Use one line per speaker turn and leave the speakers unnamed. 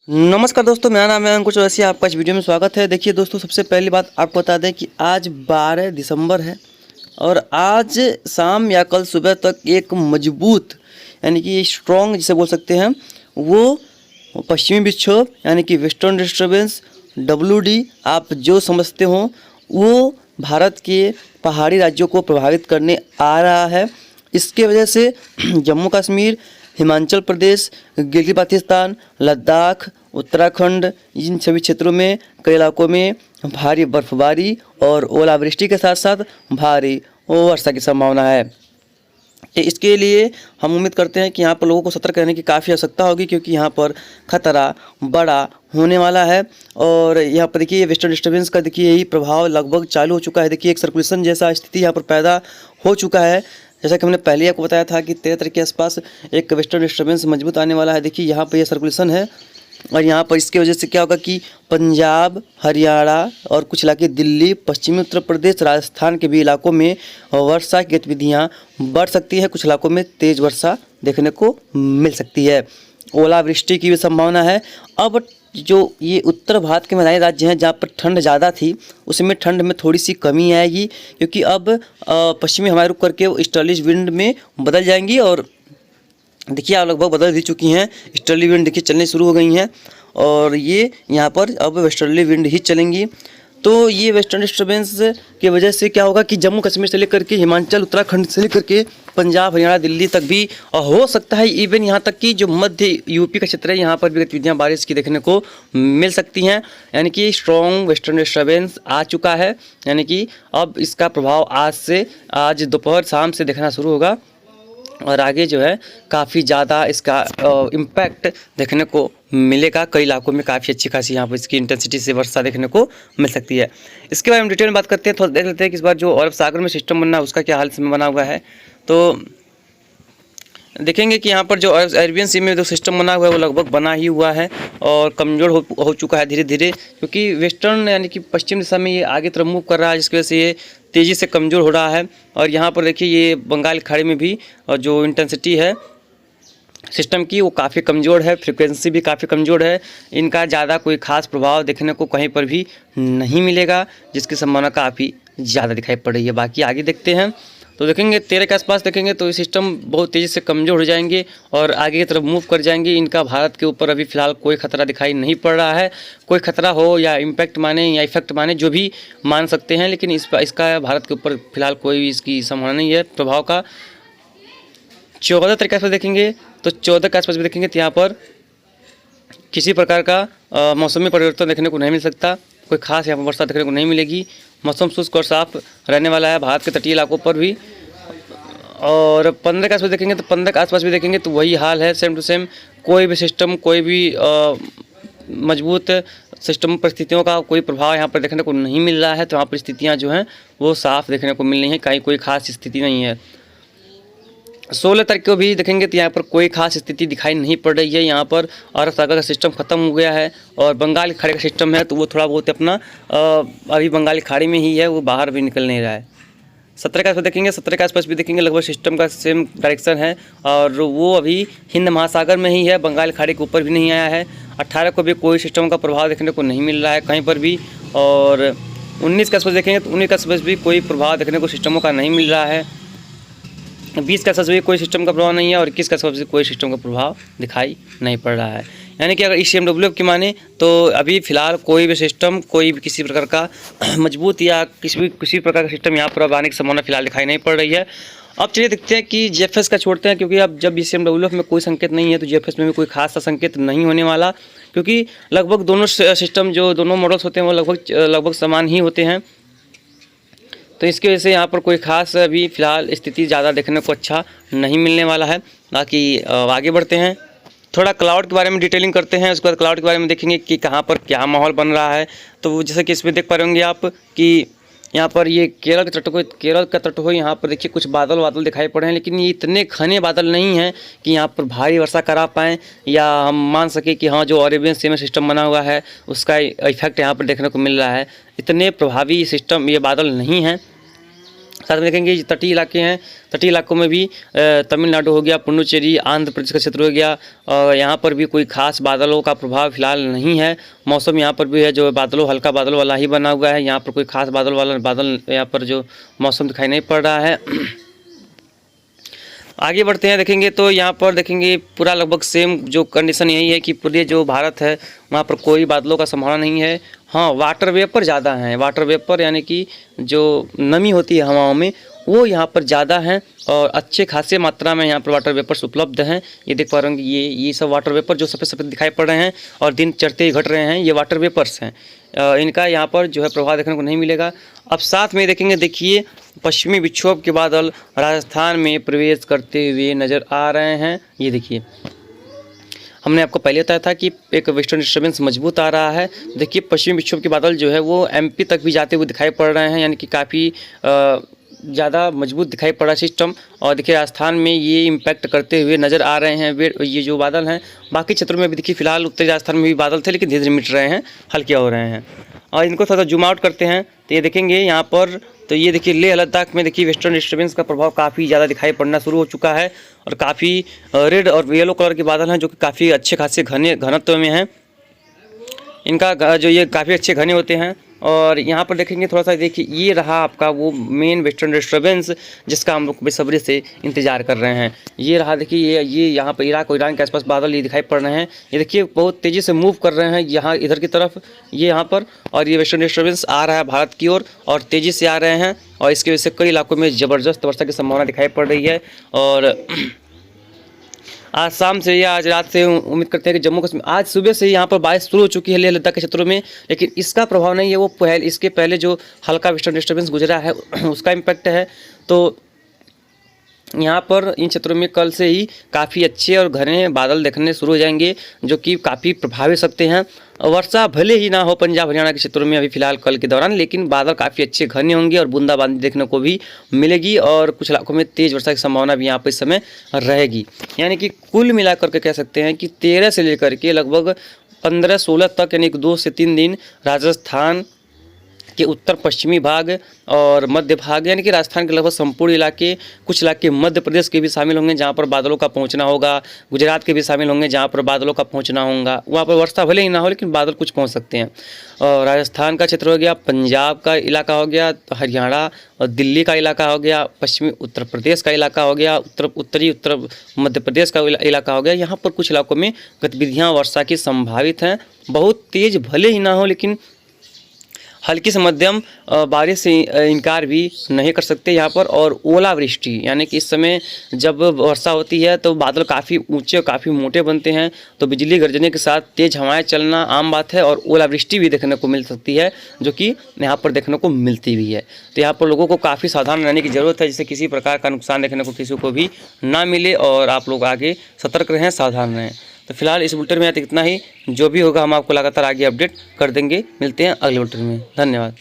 नमस्कार दोस्तों, मेरा नाम है अंकुश चौरसिया। आपका इस वीडियो में स्वागत है। देखिए दोस्तों, सबसे पहली बात आपको बता दें कि आज 12 दिसंबर है और आज शाम या कल सुबह तक एक मजबूत यानी कि स्ट्रॉन्ग जिसे बोल सकते हैं वो पश्चिमी विक्षोभ यानी कि वेस्टर्न डिस्टर्बेंस WD आप जो समझते हो वो भारत के पहाड़ी राज्यों को प्रभावित करने आ रहा है। इसके वजह से जम्मू कश्मीर, हिमाचल प्रदेश, गिलगित बाल्टिस्तान, लद्दाख, उत्तराखंड इन सभी क्षेत्रों में कई इलाकों में भारी बर्फबारी और ओलावृष्टि के साथ साथ भारी वर्षा की संभावना है। इसके लिए हम उम्मीद करते हैं कि यहाँ पर लोगों को सतर्क रहने की काफ़ी आवश्यकता होगी, क्योंकि यहाँ पर खतरा बड़ा होने वाला है। और यहाँ पर देखिए वेस्टर्न डिस्टर्बेंस का देखिए यही प्रभाव लगभग चालू हो चुका है। देखिए एक सर्कुलेशन जैसा स्थिति यहाँ पर पैदा हो चुका है। जैसा कि हमने पहले आपको बताया था कि 13 तारीख के आसपास एक वेस्टर्न डिस्टर्बेंस मजबूत आने वाला है। देखिए यहाँ पर यह सर्कुलेशन है और यहाँ पर इसके वजह से क्या होगा कि पंजाब, हरियाणा और कुछ इलाके दिल्ली, पश्चिमी उत्तर प्रदेश, राजस्थान के भी इलाकों में वर्षा की गतिविधियाँ बढ़ सकती है। कुछ इलाकों में तेज़ वर्षा देखने को मिल सकती है। ओलावृष्टि की भी संभावना है। अब जो ये उत्तर भारत के मैदानी राज्य हैं जहाँ पर ठंड ज़्यादा थी, उसमें ठंड में थोड़ी सी कमी आएगी, क्योंकि अब पश्चिमी हवाएं रुक करके ईस्टर्ली विंड में बदल जाएंगी। और देखिए आप लगभग बदल भी चुकी हैं। ईस्टर्ली विंड देखिए चलनी शुरू हो गई हैं और ये यहाँ पर अब वेस्टर्ली विंड ही चलेंगी। तो ये वेस्टर्न डिस्टर्बेंस की वजह से क्या होगा कि जम्मू कश्मीर से लेकर के हिमाचल, उत्तराखंड से लेकर के पंजाब, हरियाणा, दिल्ली तक भी हो सकता है, इवन यहाँ तक कि जो मध्य यूपी का क्षेत्र है यहाँ पर भी गतिविधियाँ बारिश की देखने को मिल सकती हैं। यानी कि स्ट्रॉन्ग वेस्टर्न डिस्टर्बेंस आ चुका है। यानी कि अब इसका प्रभाव आज दोपहर शाम से दिखना शुरू होगा और आगे जो है काफ़ी ज़्यादा इसका इम्पैक्ट देखने को मिलेगा। कई इलाकों में काफ़ी अच्छी खासी यहाँ पर इसकी इंटेंसिटी से वर्षा देखने को मिल सकती है। इसके बारे में डिटेल में बात करते हैं। थोड़ा देख लेते हैं कि इस बार जो अरब सागर में सिस्टम बनना है उसका क्या हाल में बना हुआ है। तो देखेंगे कि यहाँ पर जो अरेबियन सी में जो सिस्टम बना हुआ है वो लगभग बना ही हुआ है और कमज़ोर हो चुका है धीरे धीरे, क्योंकि वेस्टर्न यानी कि पश्चिम दिशा में ये आगे तरफ मूव कर रहा है, जिसकी वजह से ये तेज़ी से कमज़ोर हो रहा है। और यहाँ पर देखिए ये बंगाल खाड़ी में भी जो इंटेंसिटी है सिस्टम की वो काफ़ी कमज़ोर है, फ्रीक्वेंसी भी काफ़ी कमज़ोर है। इनका ज़्यादा कोई ख़ास प्रभाव देखने को कहीं पर भी नहीं मिलेगा, जिसकी संभावना काफ़ी ज़्यादा दिखाई पड़ रही है। बाकी आगे देखते हैं तो देखेंगे 13 के आसपास देखेंगे तो ये सिस्टम बहुत तेज़ी से कमज़ोर हो जाएंगे और आगे की तरफ मूव कर जाएंगे। इनका भारत के ऊपर अभी फ़िलहाल कोई खतरा दिखाई नहीं पड़ रहा है। कोई खतरा हो या इम्पैक्ट माने या इफेक्ट माने जो भी मान सकते हैं, लेकिन इसका भारत के ऊपर फ़िलहाल कोई भी इसकी संभावना नहीं है प्रभाव का। 14 तारीख के आसपास देखेंगे तो 14 के आसपास भी देखेंगे तो यहाँ पर किसी प्रकार का मौसमी परिवर्तन देखने को नहीं मिल सकता। कोई खास यहाँ पर वर्षा देखने को नहीं मिलेगी। मौसम शुष्क और साफ रहने वाला है भारत के तटीय इलाकों पर भी। और 15 के आसपास देखेंगे तो 15 के आसपास भी देखेंगे तो वही हाल है, सेम टू सेम। कोई भी सिस्टम, कोई भी मजबूत सिस्टम परिस्थितियों का कोई प्रभाव यहाँ पर देखने को नहीं मिल रहा है। तो यहाँ पर स्थितियाँ जो हैं वो साफ देखने को मिल रही हैं, कहीं कोई खास स्थिति नहीं है। 16 तारीख को भी देखेंगे तो यहाँ पर कोई खास स्थिति दिखाई नहीं पड़ रही है। यहाँ पर अरब सागर का सिस्टम ख़त्म हो गया है और बंगाल की खाड़ी का सिस्टम है तो वो थोड़ा बहुत अपना अभी बंगाल की खाड़ी में ही है, वो बाहर भी निकल नहीं रहा है। 17 के आसपास देखेंगे, 17 के आसपास भी देखेंगे लगभग सिस्टम का सेम डायरेक्शन है और वो अभी हिंद महासागर में ही है, बंगाल खाड़ी के ऊपर भी नहीं आया है। 18 को भी कोई सिस्टम का प्रभाव देखने को नहीं मिल रहा है कहीं पर भी। और 19 के आसपास देखेंगे तो 19 के आसपास भी कोई प्रभाव देखने को सिस्टमों का नहीं मिल रहा है। 20 के आसपास भी कोई सिस्टम का प्रभाव नहीं है और 21 के आसपास भी कोई सिस्टम का प्रभाव दिखाई नहीं पड़ रहा है। यानी कि अगर ECMWF की माने तो अभी फ़िलहाल कोई भी सिस्टम, कोई भी किसी प्रकार का मजबूत या किसी प्रकार का सिस्टम यहाँ पर अब आने की संभावना फ़िलहाल दिखाई नहीं पड़ रही है। अब चलिए देखते हैं कि GFS का छोड़ते हैं, क्योंकि अब जब ECMWF में कोई संकेत नहीं है तो GFS में भी कोई खास सा संकेत नहीं होने वाला, क्योंकि लगभग दोनों सिस्टम जो दोनों मॉडल्स होते हैं वो लगभग समान ही होते हैं। तो इसकी वजह से यहाँ पर कोई खास अभी फ़िलहाल स्थिति ज़्यादा देखने को अच्छा नहीं मिलने वाला है। बाकी आगे बढ़ते हैं, थोड़ा क्लाउड के बारे में डिटेलिंग करते हैं। उसके बाद क्लाउड के बारे में देखेंगे कि कहाँ पर क्या माहौल बन रहा है। तो जैसे कि इसमें देख पा रहे होंगे आप कि यहाँ पर ये केरल का तट हो, यहाँ पर देखिए कुछ बादल दिखाई पड़े हैं, लेकिन ये इतने घने बादल नहीं हैं कि यहाँ पर भारी वर्षा करा पाएँ या हम मान सके कि हाँ जो अरेबियन सी में सिस्टम बना हुआ है उसका इफेक्ट यहाँ पर देखने को मिल रहा है। इतने प्रभावी सिस्टम ये बादल नहीं हैं। साथ में देखेंगे तटीय इलाके हैं, तटीय इलाकों में भी तमिलनाडु हो गया, पुडुचेरी, आंध्र प्रदेश का क्षेत्र हो गया, और यहाँ पर भी कोई खास बादलों का प्रभाव फिलहाल नहीं है। मौसम यहाँ पर भी है जो बादलों, हल्का बादल वाला ही बना हुआ है। यहाँ पर कोई खास बादल यहाँ पर जो मौसम दिखाई नहीं पड़ रहा है। आगे बढ़ते हैं, देखेंगे तो यहाँ पर देखेंगे पूरा लगभग सेम जो कंडीशन यही है कि पूरे जो भारत है वहाँ पर कोई बादलों का संभावना नहीं है। हाँ, वाटर वेपर ज़्यादा हैं, वाटर वेपर यानी कि जो नमी होती है हवाओं में वो यहाँ पर ज़्यादा हैं और अच्छे खासे मात्रा में यहाँ पर वाटर वेपर्स उपलब्ध हैं। ये देख पा रहे होंगे, ये सब वाटर वेपर जो सफ़ेद सफ़ेद दिखाई पड़ रहे हैं और दिन चढ़ते ही घट रहे हैं, ये वाटर वेपर्स हैं। इनका यहाँ पर जो है प्रभाव देखने को नहीं मिलेगा। अब साथ में देखेंगे, देखिए पश्चिमी विक्षोभ के बादल राजस्थान में प्रवेश करते हुए नज़र आ रहे हैं। ये देखिए, हमने आपको पहले बताया था कि एक वेस्टर्न डिस्टर्बेंस मजबूत आ रहा है। देखिए पश्चिमी विक्षोभ के बादल जो है वो एमपी तक भी जाते हुए दिखाई पड़ रहे हैं, यानी कि काफ़ी ज़्यादा मजबूत दिखाई पड़ रहा है सिस्टम। और देखिए राजस्थान में ये इम्पैक्ट करते हुए नज़र आ रहे हैं ये जो बादल हैं। बाकी क्षेत्रों में भी देखिए फिलहाल उत्तरी राजस्थान में भी बादल थे लेकिन धीरे धीरे मिट रहे हैं, हल्के हो रहे हैं। और इनको थोड़ा जूम आउट करते हैं तो ये देखेंगे यहाँ पर, तो ये देखिए लेह लद्दाख में देखिए वेस्टर्न डिस्टर्बेंस का प्रभाव काफ़ी ज़्यादा दिखाई पड़ना शुरू हो चुका है और काफ़ी रेड और येलो कलर के बादल हैं जो कि काफ़ी अच्छे खासे घनत्व में हैं। इनका जो ये काफ़ी अच्छे घने होते हैं। और यहाँ पर देखेंगे थोड़ा सा, देखिए ये रहा आपका वो मेन वेस्टर्न डिस्टर्बेंस जिसका हम लोग बेसब्री से इंतजार कर रहे हैं। ये रहा, देखिए ये यहाँ पर इराक और ईरान के आसपास बादल ये दिखाई पड़ रहे हैं। ये देखिए बहुत तेज़ी से मूव कर रहे हैं यहाँ इधर की तरफ, ये यहाँ पर, और ये वेस्टर्न डिस्टर्बेंस आ रहा है भारत की ओर और तेज़ी से आ रहे हैं और इसकी वजह से कई इलाकों में ज़बरदस्त वर्षा की संभावना दिखाई पड़ रही है। और आज शाम से या आज रात से उम्मीद करते हैं कि जम्मू कश्मीर, आज सुबह से ही यहाँ पर बारिश शुरू हो चुकी है लेह लद्दाख के क्षेत्रों में, लेकिन इसका प्रभाव नहीं है, वो इसके पहले जो हल्का वेस्टर्न डिस्टर्बेंस गुजरा है उसका इम्पैक्ट है। तो यहाँ पर इन क्षेत्रों में कल से ही काफ़ी अच्छे और घने बादल देखने शुरू हो जाएंगे जो कि काफ़ी प्रभावित सकते हैं। वर्षा भले ही ना हो पंजाब हरियाणा के क्षेत्रों में अभी फिलहाल कल के दौरान, लेकिन बादल काफ़ी अच्छे घने होंगे और बूंदाबांदी देखने को भी मिलेगी और कुछ इलाकों में तेज़ वर्षा की संभावना भी यहाँ पर इस समय रहेगी। यानी कि कुल मिलाकर के कह सकते हैं कि 13 से लेकर के लगभग 15-16 तक, यानी 2 से 3 दिन राजस्थान के उत्तर पश्चिमी भाग और मध्य भाग, यानी कि राजस्थान के लगभग संपूर्ण इलाके, कुछ इलाके मध्य प्रदेश के भी शामिल होंगे जहां पर बादलों का पहुंचना होगा, गुजरात के भी शामिल होंगे जहां पर बादलों का पहुंचना होगा। वहां पर वर्षा भले ही ना हो लेकिन बादल कुछ पहुंच सकते हैं। और राजस्थान का क्षेत्र हो गया, पंजाब का इलाका हो गया, हरियाणा और दिल्ली का इलाका हो गया, पश्चिमी उत्तर प्रदेश का इलाका हो गया, उत्तर मध्य प्रदेश का इलाका हो गया। यहाँ पर कुछ इलाकों में गतिविधियाँ वर्षा की संभावित हैं। बहुत तेज़ भले ही ना हो लेकिन हल्की से मध्यम बारिश से इनकार भी नहीं कर सकते यहाँ पर। और ओलावृष्टि, यानी कि इस समय जब वर्षा होती है तो बादल काफ़ी ऊंचे और काफ़ी मोटे बनते हैं, तो बिजली गर्जने के साथ तेज़ हवाएं चलना आम बात है और ओलावृष्टि भी देखने को मिल सकती है जो कि यहाँ पर देखने को मिलती भी है। तो यहाँ पर लोगों को काफ़ी सावधान रहने की ज़रूरत है जिससे किसी प्रकार का नुकसान देखने को किसी को भी ना मिले और आप लोग आगे सतर्क रहें, सावधान रहें। तो फिलहाल इस बुलेटिन में इतना ही, जो भी होगा हम आपको लगातार आगे अपडेट कर देंगे। मिलते हैं अगले बुलेटिन में, धन्यवाद।